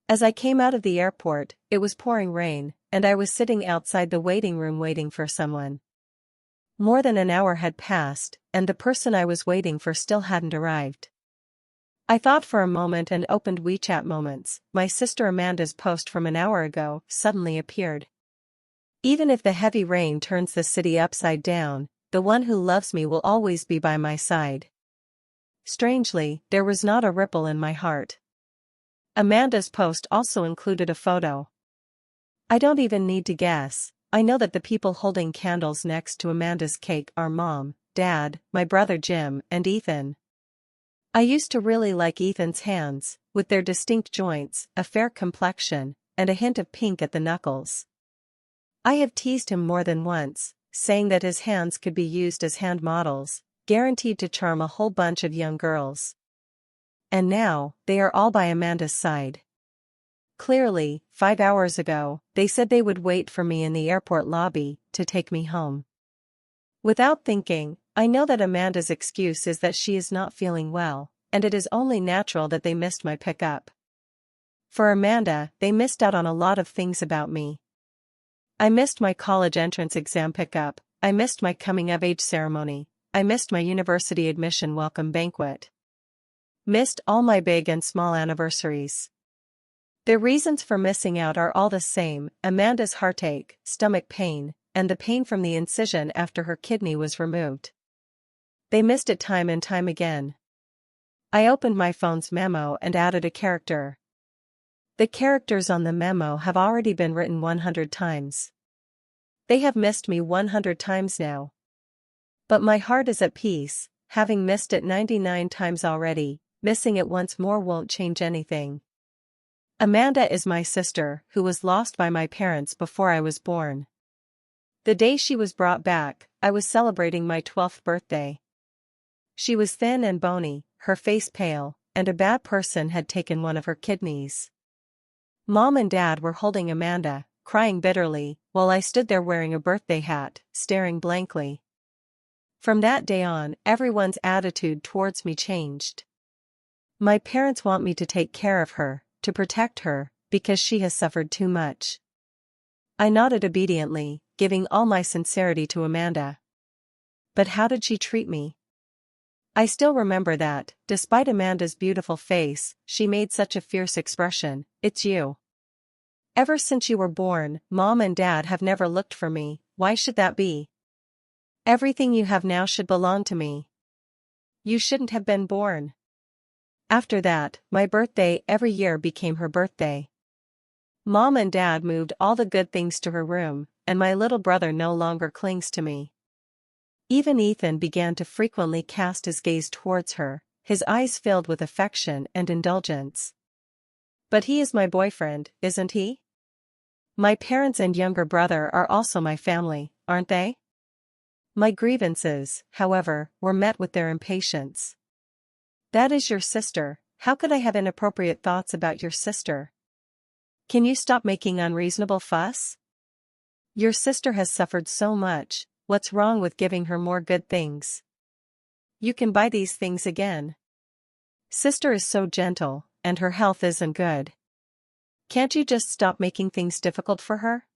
As I came out of the airport, it was pouring rain, and I was sitting outside the waiting room waiting for someone. More than an hour had passed, and the person I was waiting for still hadn't arrived. I thought for a moment and opened WeChat Moments. My sister Amanda's post from an hour ago suddenly appeared. Even if the heavy rain turns the city upside down, the one who loves me will always be by my side. Strangely, there was not a ripple in my heart. Amanda's post also included a photo. I don't even need to guess. I know that the people holding candles next to Amanda's cake are Mom, Dad, my brother Jim, and Ethan. I used to really like Ethan's hands, with their distinct joints, a fair complexion, and a hint of pink at the knuckles. I have teased him more than once, saying that his hands could be used as hand models, guaranteed to charm a whole bunch of young girls. And now, they are all by Amanda's side. Clearly, 5 hours ago, they said they would wait for me in the airport lobby to take me home. Without thinking, I know that Amanda's excuse is that she is not feeling well, and it is only natural that they missed my pickup. For Amanda, they missed out on a lot of things about me. I missed my college entrance exam pickup, I missed my coming-of-age ceremony, I missed my university admission welcome banquet. Missed all my big and small anniversaries. The reasons for missing out are all the same: Amanda's heartache, stomach pain, and the pain from the incision after her kidney was removed. They missed it time and time again. I opened my phone's memo and added a character. The characters on the memo have already been written 100 times. They have missed me 100 times now. But my heart is at peace, having missed it 99 times already. Missing it once more won't change anything. Amanda is my sister, who was lost by my parents before I was born. The day she was brought back, I was celebrating my 12th birthday. She was thin and bony, her face pale, and a bad person had taken one of her kidneys. Mom and Dad were holding Amanda, crying bitterly, while I stood there wearing a birthday hat, staring blankly. From that day on, everyone's attitude towards me changed. My parents want me to take care of her, to protect her, because she has suffered too much. I nodded obediently, giving all my sincerity to Amanda. But how did she treat me? I still remember that, despite Amanda's beautiful face, she made such a fierce expression. "It's you. Ever since you were born, Mom and Dad have never looked for me. Why should that be? Everything you have now should belong to me. You shouldn't have been born." After that, my birthday every year became her birthday. Mom and Dad moved all the good things to her room, and my little brother no longer clings to me. Even Ethan began to frequently cast his gaze towards her, his eyes filled with affection and indulgence. But he is my boyfriend, isn't he? My parents and younger brother are also my family, aren't they? My grievances, however, were met with their impatience. "That is your sister. How could I have inappropriate thoughts about your sister? Can you stop making unreasonable fuss? Your sister has suffered so much, what's wrong with giving her more good things? You can buy these things again. Sister is so gentle, and her health isn't good. Can't you just stop making things difficult for her?"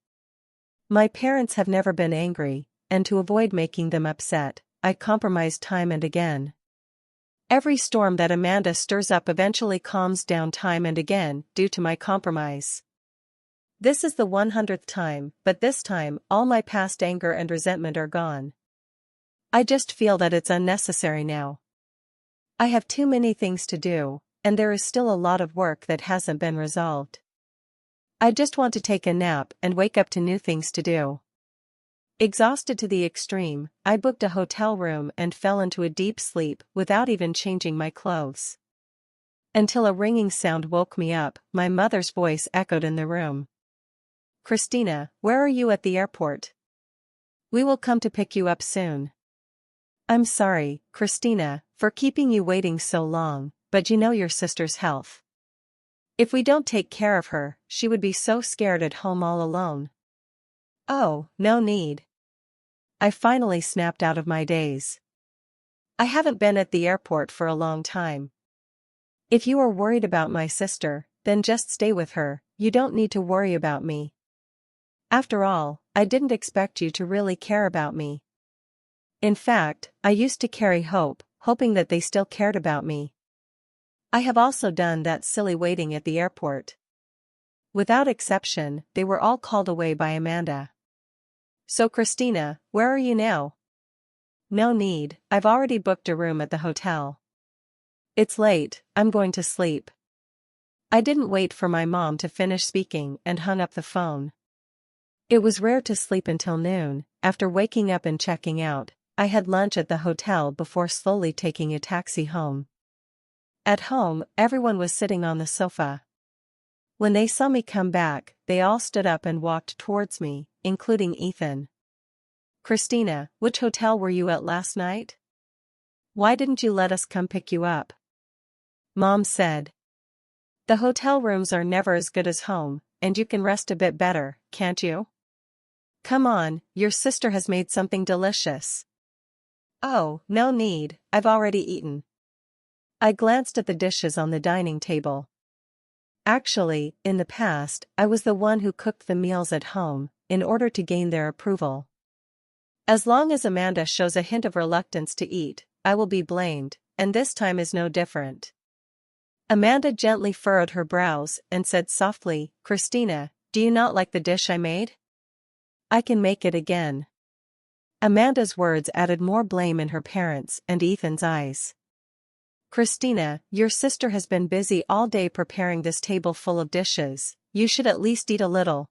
My parents have never been angry, and to avoid making them upset, I compromised time and again. Every storm that Amanda stirs up eventually calms down time and again, due to my compromise. This is the 100th time, but this time, all my past anger and resentment are gone. I just feel that it's unnecessary now. I have too many things to do, and there is still a lot of work that hasn't been resolved. I just want to take a nap and wake up to new things to do. Exhausted to the extreme, I booked a hotel room and fell into a deep sleep without even changing my clothes. Until a ringing sound woke me up, my mother's voice echoed in the room. "Christina, where are you at the airport? We will come to pick you up soon." "I'm sorry, Christina, for keeping you waiting so long, but you know your sister's health. If we don't take care of her, she would be so scared at home all alone." "Oh, no need." I finally snapped out of my daze. "I haven't been at the airport for a long time. If you are worried about my sister, then just stay with her, you don't need to worry about me. After all, I didn't expect you to really care about me. In fact, I used to carry hope, hoping that they still cared about me. I have also done that silly waiting at the airport. Without exception, they were all called away by Amanda. So Christina, where are you now? No need, I've already booked a room at the hotel. It's late, I'm going to sleep. I didn't wait for my mom to finish speaking and hung up the phone. It was rare to sleep until noon. After waking up and checking out, I had lunch at the hotel before slowly taking a taxi home. At home, everyone was sitting on the sofa. When they saw me come back, they all stood up and walked towards me, including Ethan. Christina, which hotel were you at last night? Why didn't you let us come pick you up? Mom said. The hotel rooms are never as good as home, and you can rest a bit better, can't you? Come on, your sister has made something delicious. Oh, no need, I've already eaten. I glanced at the dishes on the dining table. Actually, in the past, I was the one who cooked the meals at home, in order to gain their approval. As long as Amanda shows a hint of reluctance to eat, I will be blamed, and this time is no different. Amanda gently furrowed her brows and said softly, Christina, do you not like the dish I made? I can make it again. Amanda's words added more blame in her parents' and Ethan's eyes. Christina, your sister has been busy all day preparing this table full of dishes, you should at least eat a little.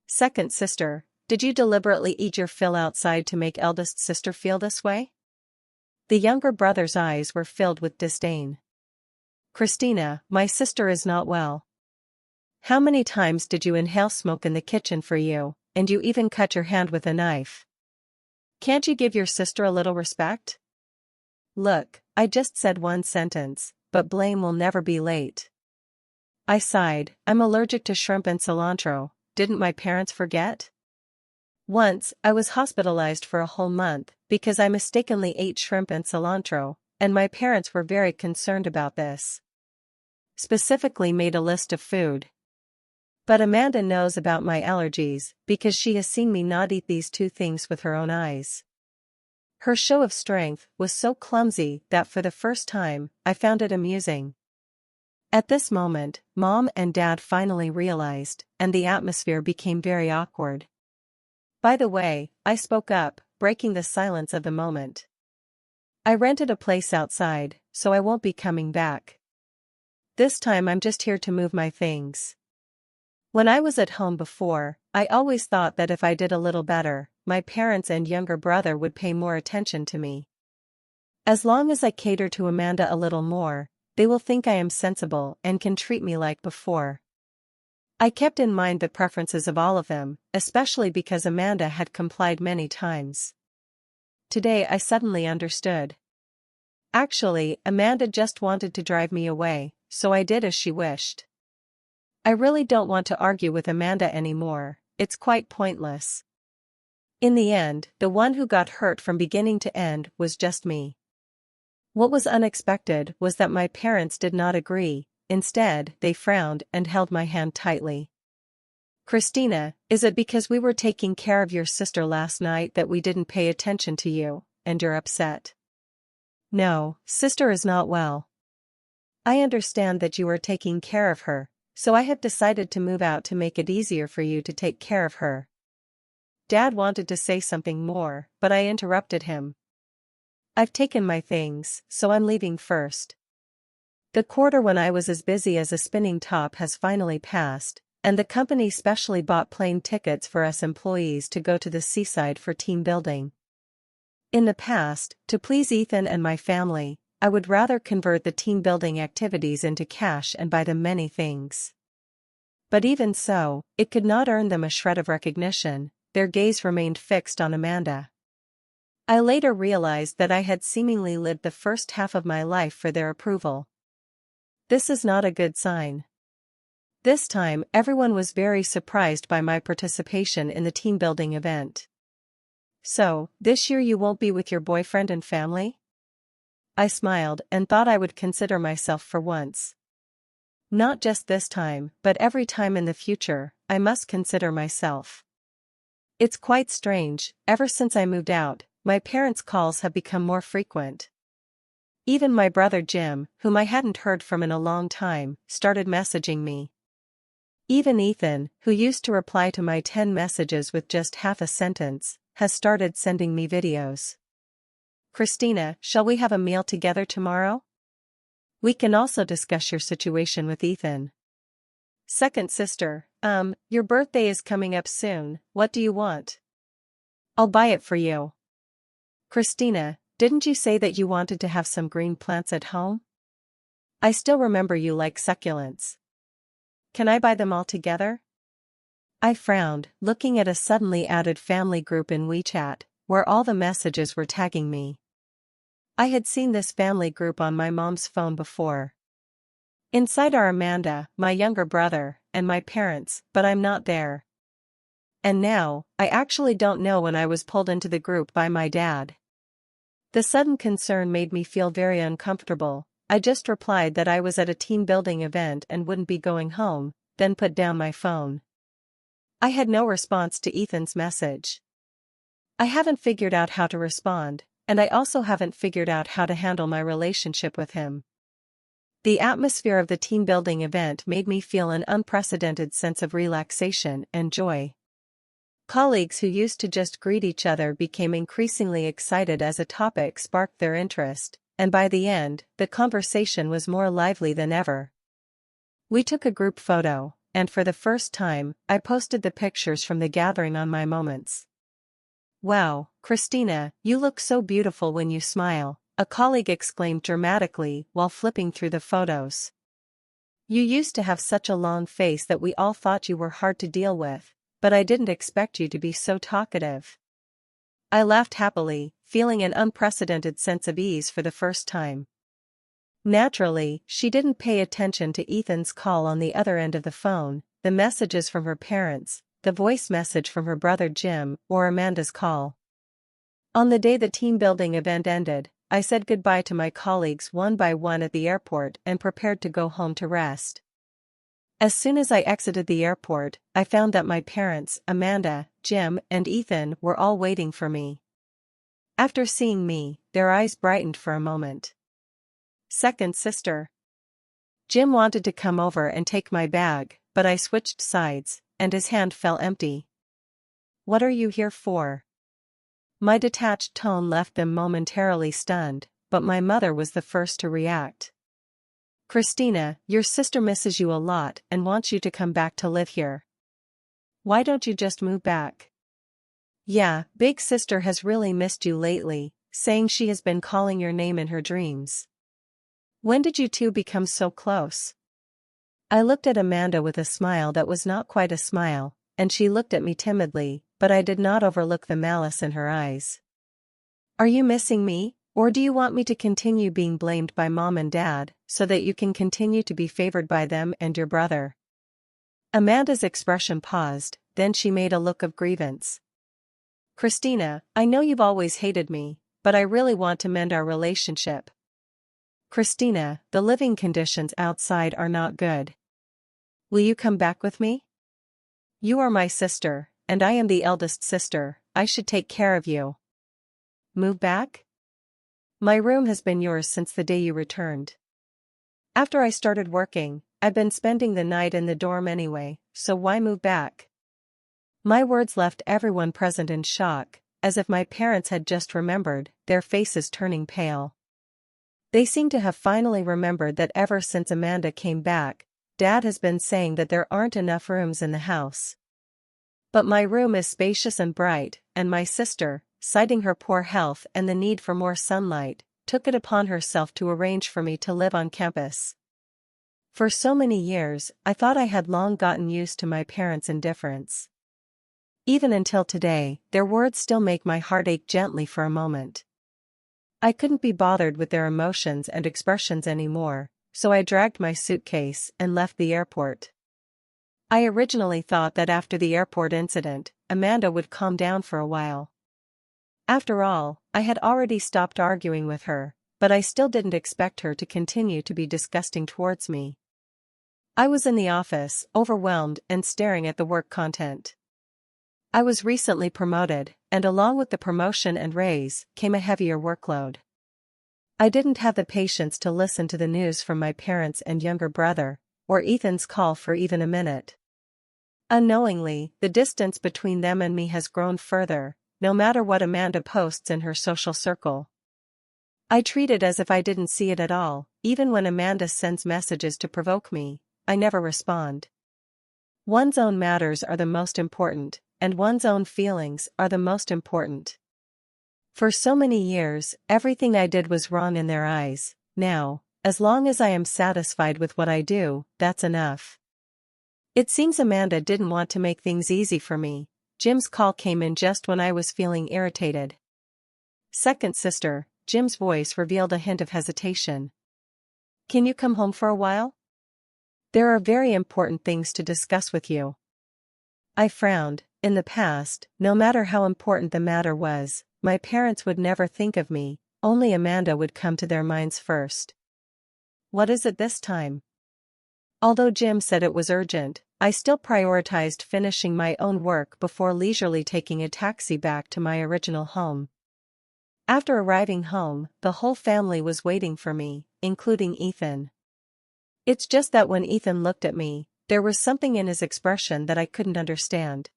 Second sister, did you deliberately eat your fill outside to make eldest sister feel this way? The younger brother's eyes were filled with disdain. Christina, my sister is not well. How many times did you inhale smoke in the kitchen for you, and you even cut your hand with a knife? Can't you give your sister a little respect? Look, I just said one sentence, but blame will never be late. I sighed, I'm allergic to shrimp and cilantro, didn't my parents forget? Once, I was hospitalized for a whole month, because I mistakenly ate shrimp and cilantro, and my parents were very concerned about this. Specifically made a list of food. But Amanda knows about my allergies, because she has seen me not eat these two things with her own eyes. Her show of strength was so clumsy that for the first time, I found it amusing. At this moment, Mom and Dad finally realized, and the atmosphere became very awkward. By the way, I spoke up, breaking the silence of the moment. I rented a place outside, so I won't be coming back. This time I'm just here to move my things. When I was at home before, I always thought that if I did a little better, my parents and younger brother would pay more attention to me. As long as I cater to Amanda a little more, they will think I am sensible and can treat me like before. I kept in mind the preferences of all of them, especially because Amanda had complied many times. Today I suddenly understood. Actually, Amanda just wanted to drive me away, so I did as she wished. I really don't want to argue with Amanda anymore, it's quite pointless. In the end, the one who got hurt from beginning to end was just me. What was unexpected was that my parents did not agree, instead, they frowned and held my hand tightly. Christina, is it because we were taking care of your sister last night that we didn't pay attention to you, and you're upset? No, sister is not well. I understand that you are taking care of her, so I have decided to move out to make it easier for you to take care of her. Dad wanted to say something more, but I interrupted him. I've taken my things, so I'm leaving first. The quarter when I was as busy as a spinning top has finally passed, and the company specially bought plane tickets for us employees to go to the seaside for team building. In the past, to please Ethan and my family, I would rather convert the team building activities into cash and buy them many things. But even so, it could not earn them a shred of recognition, their gaze remained fixed on Amanda. I later realized that I had seemingly lived the first half of my life for their approval. This is not a good sign. This time, everyone was very surprised by my participation in the team building event. So, this year you won't be with your boyfriend and family? I smiled and thought I would consider myself for once. Not just this time, but every time in the future, I must consider myself. It's quite strange, ever since I moved out, my parents' calls have become more frequent. Even my brother Jim, whom I hadn't heard from in a long time, started messaging me. Even Ethan, who used to reply to my 10 messages with just half a sentence, has started sending me videos. Christina, shall we have a meal together tomorrow? We can also discuss your situation with Ethan. Second sister, your birthday is coming up soon, what do you want? I'll buy it for you. Christina, didn't you say that you wanted to have some green plants at home? I still remember you like succulents. Can I buy them all together? I frowned, looking at a suddenly added family group in WeChat, where all the messages were tagging me. I had seen this family group on my mom's phone before. Inside are Amanda, my younger brother, and my parents, but I'm not there. And now, I actually don't know when I was pulled into the group by my dad. The sudden concern made me feel very uncomfortable. I just replied that I was at a team building event and wouldn't be going home, then put down my phone. I had no response to Ethan's message. I haven't figured out how to respond, and I also haven't figured out how to handle my relationship with him. The atmosphere of the team building event made me feel an unprecedented sense of relaxation and joy. Colleagues who used to just greet each other became increasingly excited as a topic sparked their interest, and by the end, the conversation was more lively than ever. We took a group photo, and for the first time, I posted the pictures from the gathering on my Moments. Wow, Christina, you look so beautiful when you smile, a colleague exclaimed dramatically while flipping through the photos. You used to have such a long face that we all thought you were hard to deal with, but I didn't expect you to be so talkative. I laughed happily, feeling an unprecedented sense of ease for the first time. Naturally, she didn't pay attention to Ethan's call on the other end of the phone, the messages from her parents, the voice message from her brother Jim, or Amanda's call. On the day the team building event ended, I said goodbye to my colleagues one by one at the airport and prepared to go home to rest. As soon as I exited the airport, I found that my parents, Amanda, Jim, and Ethan were all waiting for me. After seeing me, their eyes brightened for a moment. Second sister. Jim wanted to come over and take my bag, but I switched sides, and his hand fell empty. What are you here for? My detached tone left them momentarily stunned, but my mother was the first to react. Christina, your sister misses you a lot and wants you to come back to live here. Why don't you just move back? Yeah, big sister has really missed you lately, saying she has been calling your name in her dreams. When did you two become so close? I looked at Amanda with a smile that was not quite a smile, and she looked at me timidly, but I did not overlook the malice in her eyes. Are you missing me, or do you want me to continue being blamed by Mom and Dad, so that you can continue to be favored by them and your brother? Amanda's expression paused, then she made a look of grievance. Christina, I know you've always hated me, but I really want to mend our relationship. Christina, the living conditions outside are not good. Will you come back with me? You are my sister, and I am the eldest sister, I should take care of you. Move back? My room has been yours since the day you returned. After I started working, I've been spending the night in the dorm anyway, so why move back? My words left everyone present in shock, as if my parents had just remembered, their faces turning pale. They seemed to have finally remembered that ever since Amanda came back, Dad has been saying that there aren't enough rooms in the house. But my room is spacious and bright, and my sister, citing her poor health and the need for more sunlight, took it upon herself to arrange for me to live on campus. For so many years, I thought I had long gotten used to my parents' indifference. Even until today, their words still make my heart ache gently for a moment. I couldn't be bothered with their emotions and expressions anymore, so I dragged my suitcase and left the airport. I originally thought that after the airport incident, Amanda would calm down for a while. After all, I had already stopped arguing with her, but I still didn't expect her to continue to be disgusting towards me. I was in the office, overwhelmed and staring at the work content. I was recently promoted, and along with the promotion and raise, came a heavier workload. I didn't have the patience to listen to the news from my parents and younger brother, or Ethan's call for even a minute. Unknowingly, the distance between them and me has grown further, no matter what Amanda posts in her social circle. I treat it as if I didn't see it at all. Even when Amanda sends messages to provoke me, I never respond. One's own matters are the most important, and one's own feelings are the most important. For so many years, everything I did was wrong in their eyes. Now, as long as I am satisfied with what I do, that's enough. It seems Amanda didn't want to make things easy for me. Jim's call came in just when I was feeling irritated. Second sister, Jim's voice revealed a hint of hesitation. Can you come home for a while? There are very important things to discuss with you. I frowned. In the past, no matter how important the matter was, my parents would never think of me, only Amanda would come to their minds first. What is it this time? Although Jim said it was urgent, I still prioritized finishing my own work before leisurely taking a taxi back to my original home. After arriving home, the whole family was waiting for me, including Ethan. It's just that when Ethan looked at me, there was something in his expression that I couldn't understand.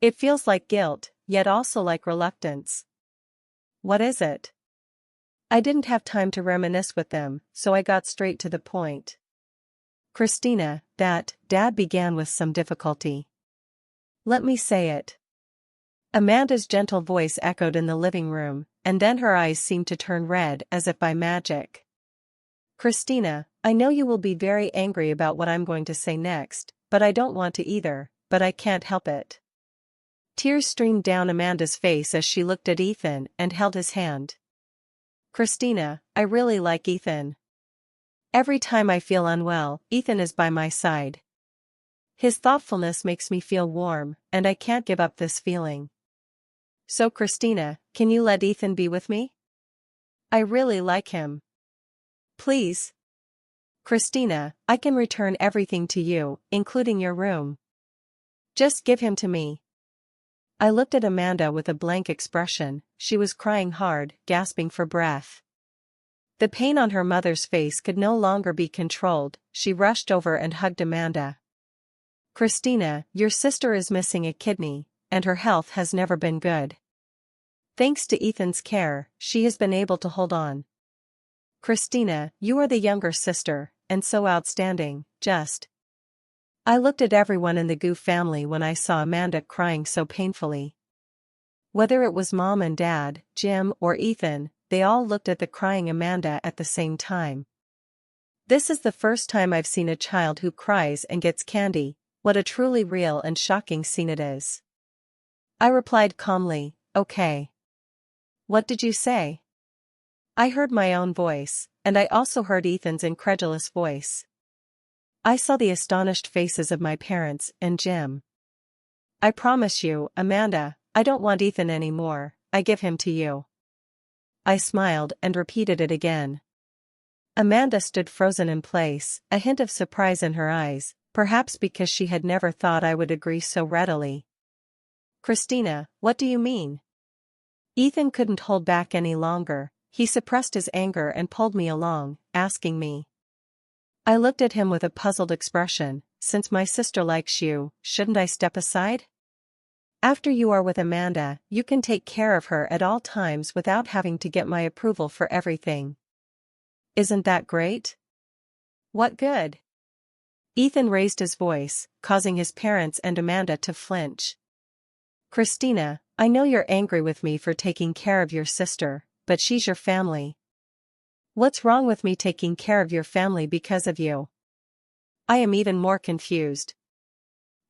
It feels like guilt, yet also like reluctance. What is it? I didn't have time to reminisce with them, so I got straight to the point. Christina, that, Dad began with some difficulty. Let me say it. Amanda's gentle voice echoed in the living room, and then her eyes seemed to turn red as if by magic. Christina, I know you will be very angry about what I'm going to say next, but I don't want to either, but I can't help it. Tears streamed down Amanda's face as she looked at Ethan and held his hand. Christina, I really like Ethan. Every time I feel unwell, Ethan is by my side. His thoughtfulness makes me feel warm, and I can't give up this feeling. So Christina, can you let Ethan be with me? I really like him. Please. Christina, I can return everything to you, including your room. Just give him to me. I looked at Amanda with a blank expression. She was crying hard, gasping for breath. The pain on her mother's face could no longer be controlled. She rushed over and hugged Amanda. Christina, your sister is missing a kidney, and her health has never been good. Thanks to Ethan's care, she has been able to hold on. Christina, you are the younger sister, and so outstanding, just. I looked at everyone in the Gu family when I saw Amanda crying so painfully. Whether it was Mom and Dad, Jim, or Ethan, they all looked at the crying Amanda at the same time. This is the first time I've seen a child who cries and gets candy. What a truly real and shocking scene it is. I replied calmly, okay. What did you say? I heard my own voice, and I also heard Ethan's incredulous voice. I saw the astonished faces of my parents and Jim. I promise you, Amanda, I don't want Ethan anymore, I give him to you. I smiled and repeated it again. Amanda stood frozen in place, a hint of surprise in her eyes, perhaps because she had never thought I would agree so readily. Christina, what do you mean? Ethan couldn't hold back any longer. He suppressed his anger and pulled me along, asking me. I looked at him with a puzzled expression. Since my sister likes you, shouldn't I step aside? After you are with Amanda, you can take care of her at all times without having to get my approval for everything. Isn't that great? What good? Ethan raised his voice, causing his parents and Amanda to flinch. Christina, I know you're angry with me for taking care of your sister, but she's your family. What's wrong with me taking care of your family because of you? I am even more confused.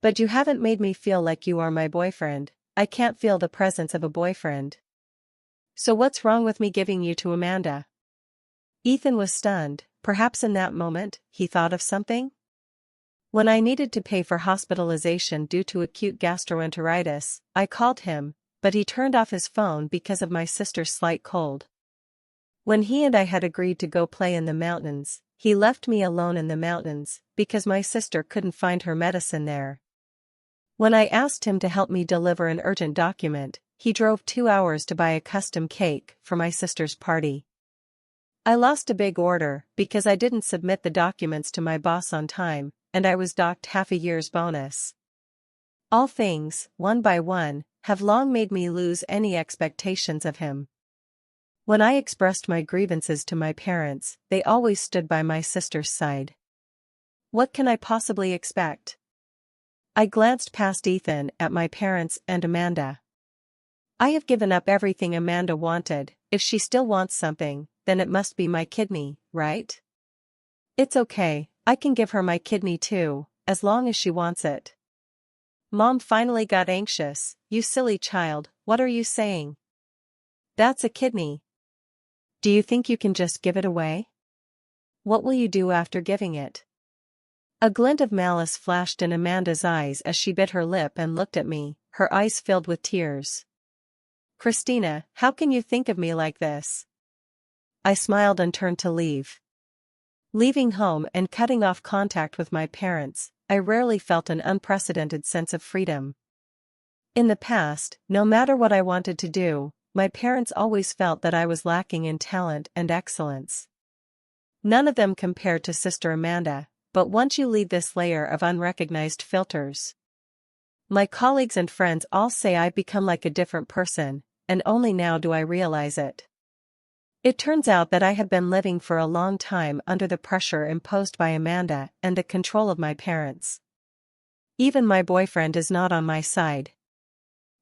But you haven't made me feel like you are my boyfriend. I can't feel the presence of a boyfriend. So what's wrong with me giving you to Amanda? Ethan was stunned. Perhaps in that moment, he thought of something? When I needed to pay for hospitalization due to acute gastroenteritis, I called him, but he turned off his phone because of my sister's slight cold. When he and I had agreed to go play in the mountains, he left me alone in the mountains, because my sister couldn't find her medicine there. When I asked him to help me deliver an urgent document, he drove 2 hours to buy a custom cake for my sister's party. I lost a big order because I didn't submit the documents to my boss on time, and I was docked half a year's bonus. All things, one by one, have long made me lose any expectations of him. When I expressed my grievances to my parents, they always stood by my sister's side. What can I possibly expect? I glanced past Ethan at my parents and Amanda. I have given up everything Amanda wanted. If she still wants something, then it must be my kidney, right? It's okay, I can give her my kidney too, as long as she wants it. Mom finally got anxious. You silly child, what are you saying? That's a kidney. Do you think you can just give it away? What will you do after giving it? A glint of malice flashed in Amanda's eyes as she bit her lip and looked at me, her eyes filled with tears. Christina, how can you think of me like this? I smiled and turned to leave. Leaving home and cutting off contact with my parents, I rarely felt an unprecedented sense of freedom. In the past, no matter what I wanted to do, my parents always felt that I was lacking in talent and excellence. None of them compared to Sister Amanda, but once you leave this layer of unrecognized filters, my colleagues and friends all say I've become like a different person, and only now do I realize it. It turns out that I had been living for a long time under the pressure imposed by Amanda and the control of my parents. Even my boyfriend is not on my side.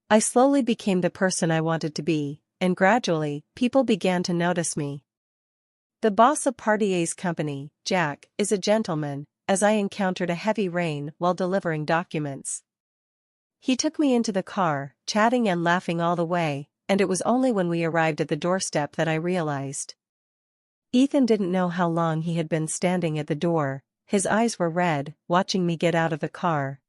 I slowly became the person I wanted to be, and gradually, people began to notice me. The boss of Party A's company, Jack, is a gentleman, as I encountered a heavy rain while delivering documents. He took me into the car, chatting and laughing all the way, and it was only when we arrived at the doorstep that I realized. Ethan didn't know how long he had been standing at the door. His eyes were red, watching me get out of the car.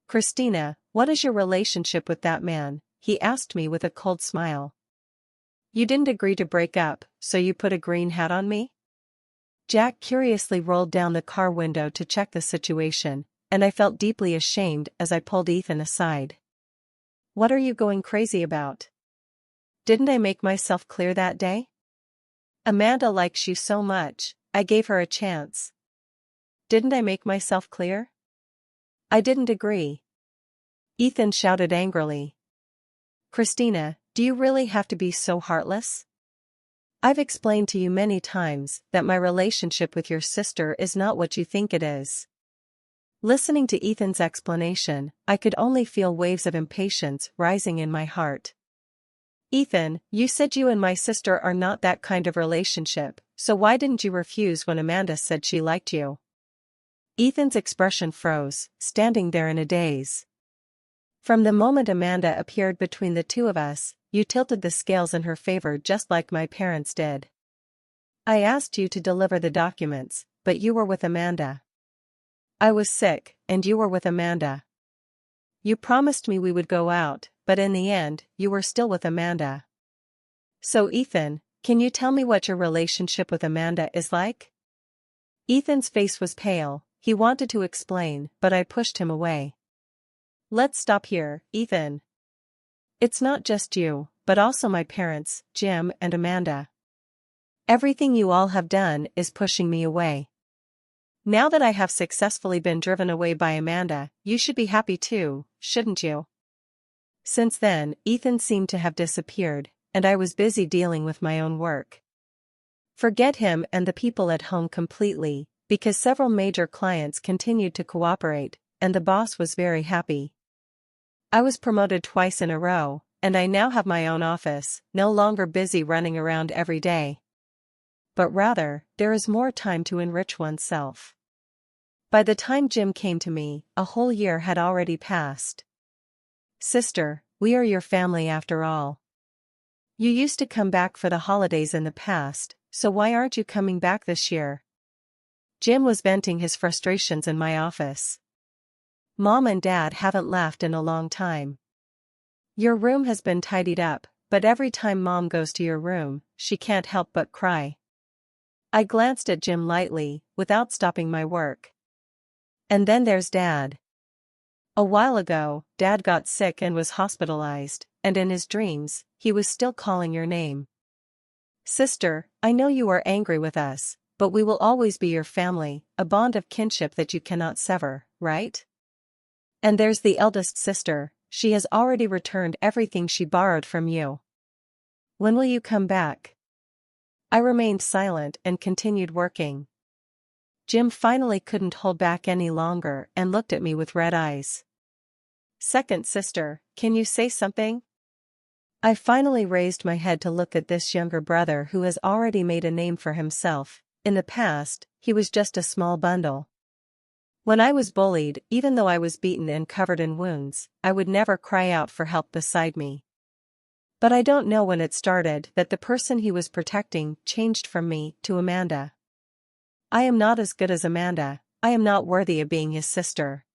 Christina, what is your relationship with that man? He asked me with a cold smile. You didn't agree to break up, so you put a green hat on me? Jack curiously rolled down the car window to check the situation, and I felt deeply ashamed as I pulled Ethan aside. What are you going crazy about? Didn't I make myself clear that day? Amanda likes you so much, I gave her a chance. Didn't I make myself clear? I didn't agree. Ethan shouted angrily. Christina, do you really have to be so heartless? I've explained to you many times that my relationship with your sister is not what you think it is. Listening to Ethan's explanation, I could only feel waves of impatience rising in my heart. Ethan, you said you and my sister are not that kind of relationship, so why didn't you refuse when Amanda said she liked you? Ethan's expression froze, standing there in a daze. From the moment Amanda appeared between the two of us, you tilted the scales in her favor just like my parents did. I asked you to deliver the documents, but you were with Amanda. I was sick, and you were with Amanda. You promised me we would go out, but in the end, you were still with Amanda. So Ethan, can you tell me what your relationship with Amanda is like? Ethan's face was pale. He wanted to explain, but I pushed him away. Let's stop here, Ethan. It's not just you, but also my parents, Jim and Amanda. Everything you all have done is pushing me away. Now that I have successfully been driven away by Amanda, you should be happy too, shouldn't you? Since then, Ethan seemed to have disappeared, and I was busy dealing with my own work. Forget him and the people at home completely, because several major clients continued to cooperate, and the boss was very happy. I was promoted twice in a row, and I now have my own office, no longer busy running around every day. But rather, there is more time to enrich oneself. By the time Jim came to me, a whole year had already passed. Sister, we are your family after all. You used to come back for the holidays in the past, so why aren't you coming back this year? Jim was venting his frustrations in my office. Mom and Dad haven't laughed in a long time. Your room has been tidied up, but every time Mom goes to your room, she can't help but cry. I glanced at Jim lightly, without stopping my work. And then there's Dad. A while ago, Dad got sick and was hospitalized, and in his dreams, he was still calling your name. Sister, I know you are angry with us, but we will always be your family, a bond of kinship that you cannot sever, right? And there's the eldest sister, she has already returned everything she borrowed from you. When will you come back? I remained silent and continued working. Jim finally couldn't hold back any longer and looked at me with red eyes. Second sister, can you say something? I finally raised my head to look at this younger brother who has already made a name for himself. In the past, he was just a small bundle. When I was bullied, even though I was beaten and covered in wounds, I would never cry out for help beside me. But I don't know when it started that the person he was protecting changed from me to Amanda. I am not as good as Amanda, I am not worthy of being his sister.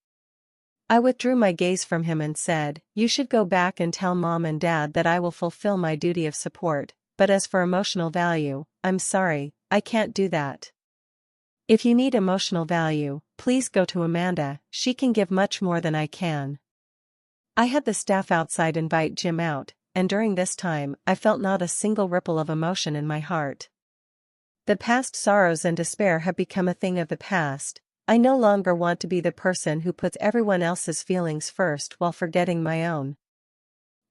I withdrew my gaze from him and said, you should go back and tell Mom and Dad that I will fulfill my duty of support, but as for emotional value, I'm sorry, I can't do that. If you need emotional value, please go to Amanda, she can give much more than I can. I had the staff outside invite Jim out, and during this time I felt not a single ripple of emotion in my heart. The past sorrows and despair have become a thing of the past. I no longer want to be the person who puts everyone else's feelings first while forgetting my own.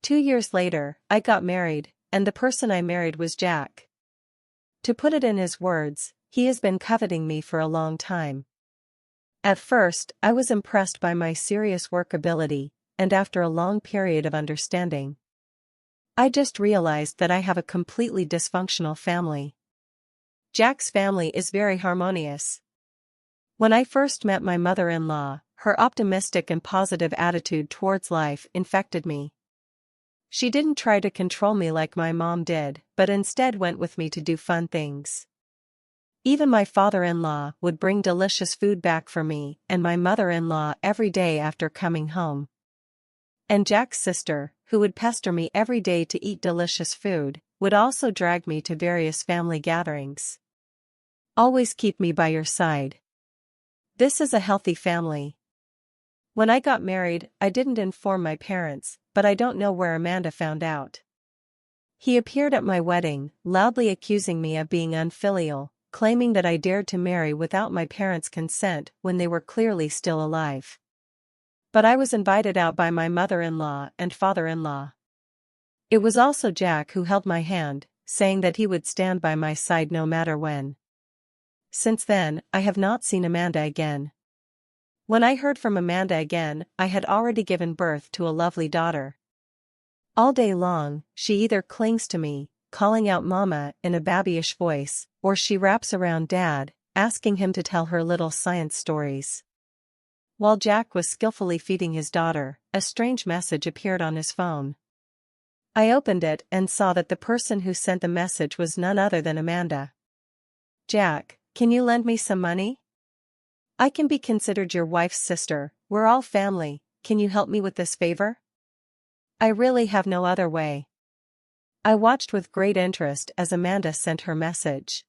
2 years later, I got married, and the person I married was Jack. To put it in his words, he has been coveting me for a long time. At first, I was impressed by my serious work ability, and after a long period of understanding, I just realized that I have a completely dysfunctional family. Jack's family is very harmonious. When I first met my mother-in-law, her optimistic and positive attitude towards life infected me. She didn't try to control me like my mom did, but instead went with me to do fun things. Even my father-in-law would bring delicious food back for me and my mother-in-law every day after coming home. And Jack's sister, who would pester me every day to eat delicious food, would also drag me to various family gatherings. Always keep me by your side. This is a healthy family. When I got married, I didn't inform my parents, but I don't know where Amanda found out. He appeared at my wedding, loudly accusing me of being unfilial, claiming that I dared to marry without my parents' consent when they were clearly still alive. But I was invited out by my mother-in-law and father-in-law. It was also Jack who held my hand, saying that he would stand by my side no matter when. Since then, I have not seen Amanda again. When I heard from Amanda again, I had already given birth to a lovely daughter. All day long, she either clings to me, calling out Mama in a babyish voice, or she wraps around Dad, asking him to tell her little science stories. While Jack was skillfully feeding his daughter, a strange message appeared on his phone. I opened it and saw that the person who sent the message was none other than Amanda. Jack, can you lend me some money? I can be considered your wife's sister, we're all family, can you help me with this favor? I really have no other way. I watched with great interest as Amanda sent her message.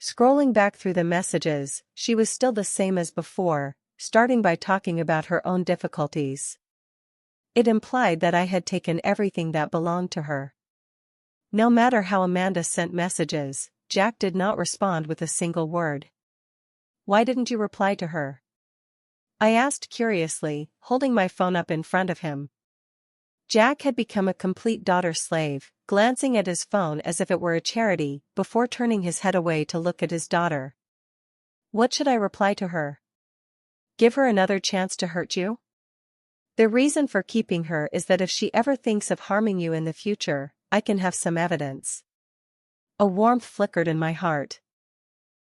Scrolling back through the messages, she was still the same as before, starting by talking about her own difficulties. It implied that I had taken everything that belonged to her. No matter how Amanda sent messages, Jack did not respond with a single word. Why didn't you reply to her? I asked curiously, holding my phone up in front of him. Jack had become a complete daughter slave, glancing at his phone as if it were a charity, before turning his head away to look at his daughter. What should I reply to her? Give her another chance to hurt you? The reason for keeping her is that if she ever thinks of harming you in the future, I can have some evidence. A warmth flickered in my heart.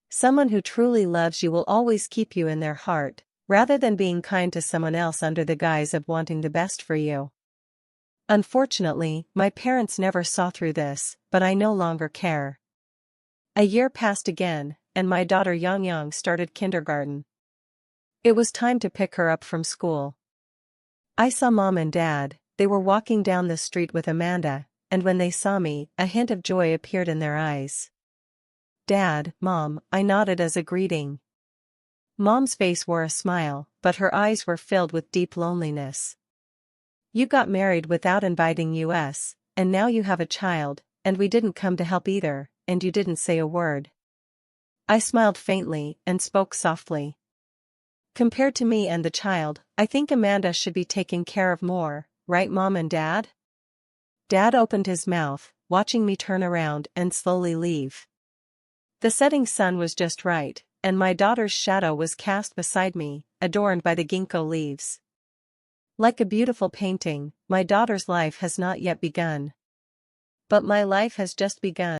Someone who truly loves you will always keep you in their heart, rather than being kind to someone else under the guise of wanting the best for you. Unfortunately, my parents never saw through this, but I no longer care. A year passed again, and my daughter Yang started kindergarten. It was time to pick her up from school. I saw Mom and Dad, they were walking down the street with Amanda, and when they saw me, a hint of joy appeared in their eyes. Dad, Mom, I nodded as a greeting. Mom's face wore a smile, but her eyes were filled with deep loneliness. You got married without inviting us, and now you have a child, and we didn't come to help either, and you didn't say a word. I smiled faintly and spoke softly. Compared to me and the child, I think Amanda should be taken care of more, right, Mom and Dad? Dad opened his mouth, watching me turn around and slowly leave. The setting sun was just right, and my daughter's shadow was cast beside me, adorned by the ginkgo leaves. Like a beautiful painting, my daughter's life has not yet begun. But my life has just begun.